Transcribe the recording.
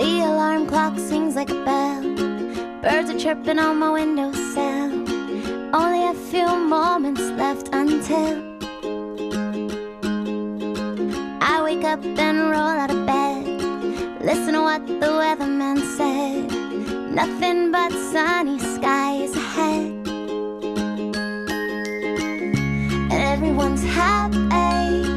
The alarm clock sings like a bell. Birds are chirping on my windowsill. Only a few moments left until I wake up and roll out of bed. Listen to what the weatherman said. Nothing but sunny skies ahead. And everyone's happy.